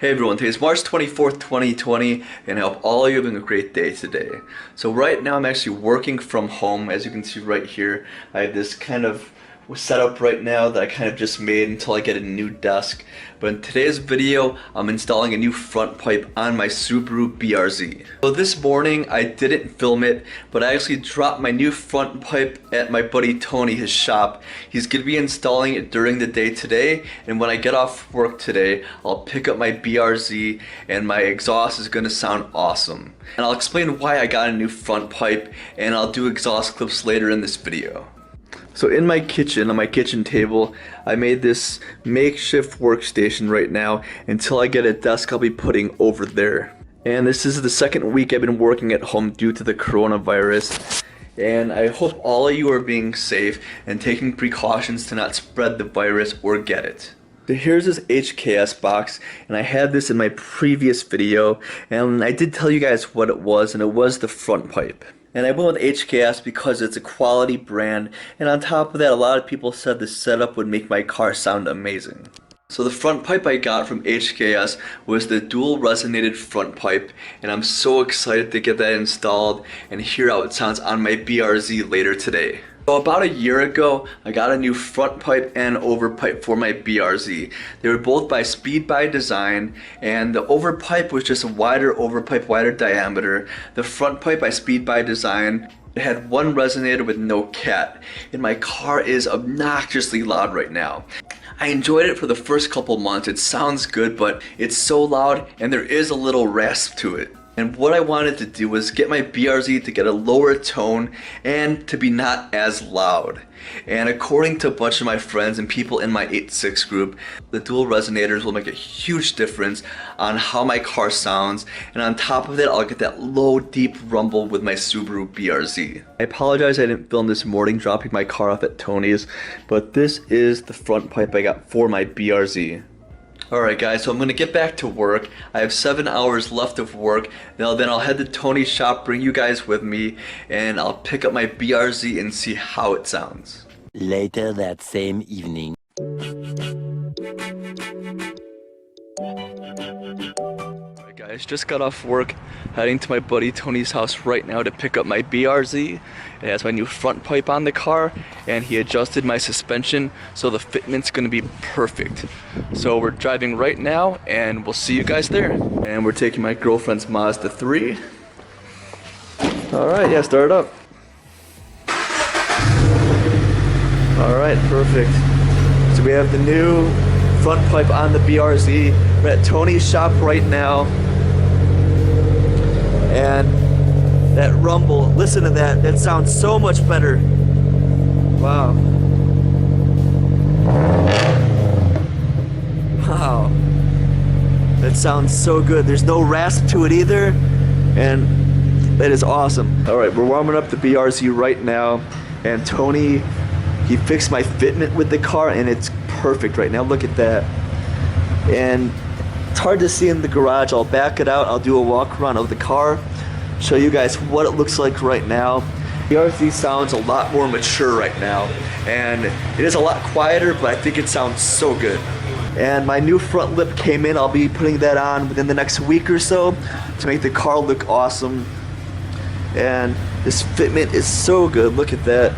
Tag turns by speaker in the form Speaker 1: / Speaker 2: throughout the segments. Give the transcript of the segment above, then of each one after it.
Speaker 1: Hey everyone, today is March 24th, 2020, and I hope all of you are having a great day today. So right now I'm actually working from home. As you can see right here, I have this kind of setup right now that I kind of just made until I get a new desk. But in today's video, I'm installing a new front pipe on my Subaru BRZ. So this morning I didn't film it, but I actually dropped my new front pipe at my buddy Tony, his shop. He's gonna be installing it during the day today, and when I get off work today, I'll pick up my BRZ and my exhaust is gonna sound awesome. And I'll explain why I got a new front pipe, and I'll do exhaust clips later in this video. So in my kitchen, on my kitchen table, I made this makeshift workstation right now. Until I get a desk I'll be putting over there. And this is the second week I've been working at home due to the coronavirus. And I hope all of you are being safe and taking precautions to not spread the virus or get it. So here's this HKS box, and I had this in my previous video, and I did tell you guys what it was, and it was the front pipe. And I went with HKS because it's a quality brand, and on top of that, a lot of people said the setup would make my car sound amazing. So the front pipe I got from HKS was the dual resonated front pipe, and I'm so excited to get that installed and hear how it sounds on my BRZ later today. So about a year ago, I got a new front pipe and over pipe for my BRZ. They were both by Speed by Design, and the over pipe was just a wider over pipe, wider diameter. The front pipe by Speed by Design, it had one resonator with no cat, and my car is obnoxiously loud right now. I enjoyed it for the first couple months. It sounds good, but it's so loud and there is a little rasp to it. And what I wanted to do was get my BRZ to get a lower tone and to be not as loud. And according to a bunch of my friends and people in my 8.6 group, the dual resonators will make a huge difference on how my car sounds. And on top of that, I'll get that low, deep rumble with my Subaru BRZ. I apologize I didn't film this morning dropping my car off at Tony's, but this is the front pipe I got for my BRZ. Alright guys, so I'm going to get back to work. I have 7 hours left of work. Then I'll head to Tony's shop, bring you guys with me, and I'll pick up my BRZ and see how it sounds.
Speaker 2: Later that same evening.
Speaker 1: Alright guys, just got off work, heading to my buddy Tony's house right now to pick up my BRZ. It has my new front pipe on the car, and he adjusted my suspension so the fitment's gonna be perfect. So we're driving right now, and we'll see you guys there. And we're taking my girlfriend's Mazda 3. Alright, yeah, start it up. Alright, perfect. So we have the new front pipe on the BRZ. We're at Tony's shop right now. And that rumble, listen to that. That sounds so much better. Wow. Wow. That sounds so good. There's no rasp to it either. And that is awesome. Alright, we're warming up the BRZ right now. And Tony, he fixed my fitment with the car and it's perfect right now. Look at that. And it's hard to see in the garage. I'll back it out. I'll do a walk around of the car, show you guys what it looks like right now. The BRZ sounds a lot more mature right now, and it is a lot quieter, but I think it sounds so good. And my new front lip came in. I'll be putting that on within the next week or so to make the car look awesome. And this fitment is so good. Look at that.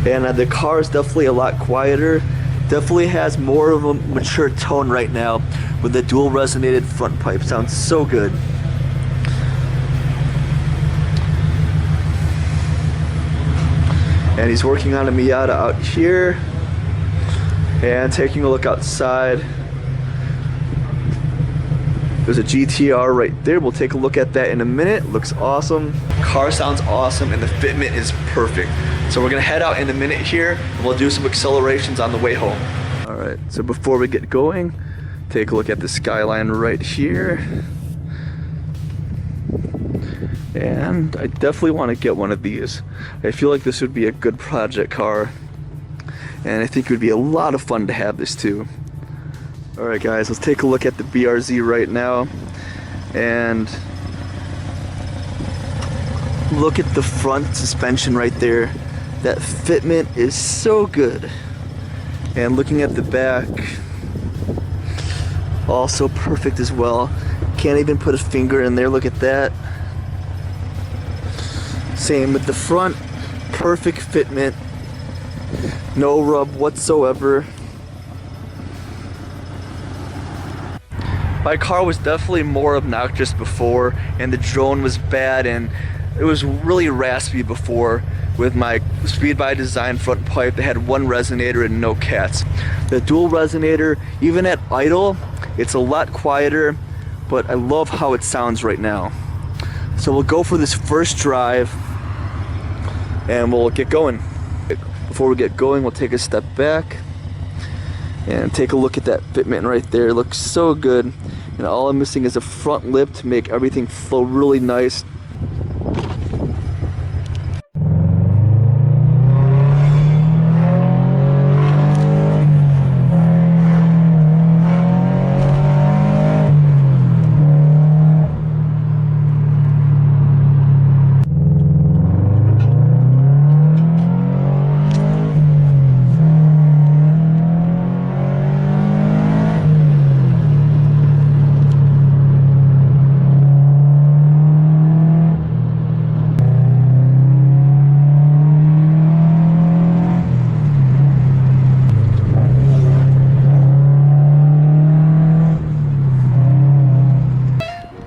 Speaker 1: And the car is definitely a lot quieter. Definitely has more of a mature tone right now with the dual resonated front pipe. Sounds so good. And he's working on a Miata out here. And taking a look outside. There's a GTR right there. We'll take a look at that in a minute. Looks awesome. Car sounds awesome and the fitment is perfect. So we're gonna head out in a minute here and we'll do some accelerations on the way home. Alright, so before we get going, take a look at the skyline right here. And I definitely want to get one of these. I feel like this would be a good project car. And I think it would be a lot of fun to have this too. Alright guys, let's take a look at the BRZ right now. And look at the front suspension right there. That fitment is so good. And looking at the back, also perfect as well. Can't even put a finger in there, look at that. Same with the front, perfect fitment, no rub whatsoever. My car was definitely more obnoxious before, and the drone was bad, and it was really raspy before with my Speed by Design front pipe that had one resonator and no cats. The dual resonator, even at idle, it's a lot quieter, but I love how it sounds right now. So we'll go for this first drive and we'll get going. Before we get going, we'll take a step back and take a look at that fitment right there. It looks so good. And all I'm missing is a front lip to make everything flow really nice.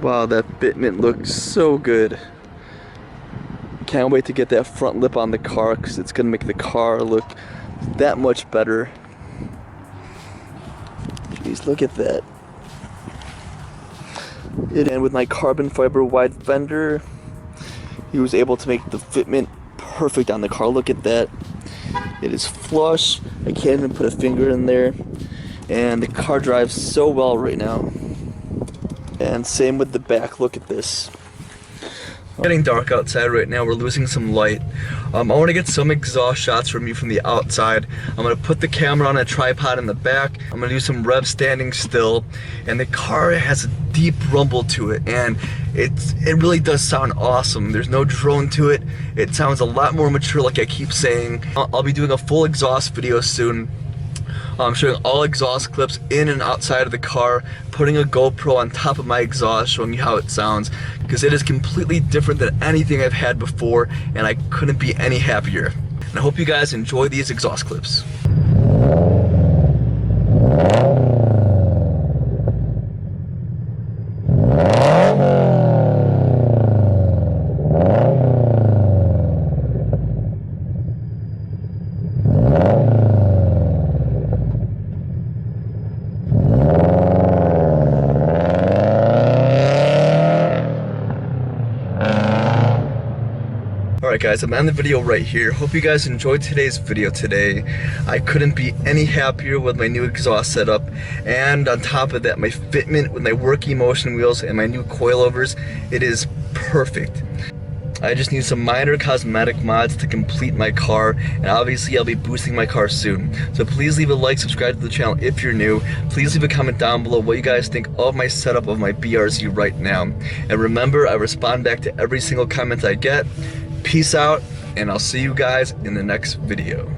Speaker 1: Wow, that fitment looks so good. Can't wait to get that front lip on the car because it's going to make the car look that much better. Jeez, look at that. And with my carbon fiber wide fender, he was able to make the fitment perfect on the car. Look at that. It is flush. I can't even put a finger in there. And the car drives so well right now. And same with the back, look at this. It's getting dark outside right now, we're losing some light. I want to get some exhaust shots from you from the outside. I'm going to put the camera on a tripod in the back. I'm going to do some rev standing still. And the car has a deep rumble to it, and it really does sound awesome. There's no drone to it. It sounds a lot more mature, like I keep saying. I'll be doing a full exhaust video soon. I'm showing all exhaust clips in and outside of the car, putting a GoPro on top of my exhaust, showing you how it sounds, because it is completely different than anything I've had before, and I couldn't be any happier. And I hope you guys enjoy these exhaust clips. Alright guys, I'm ending the video right here. Hope you guys enjoyed today's video today. I couldn't be any happier with my new exhaust setup, and on top of that, my fitment with my working motion wheels and my new coilovers, it is perfect. I just need some minor cosmetic mods to complete my car, and obviously I'll be boosting my car soon. So please leave a like, subscribe to the channel if you're new. Please leave a comment down below what you guys think of my setup of my BRZ right now. And remember, I respond back to every single comment I get. Peace out, and I'll see you guys in the next video.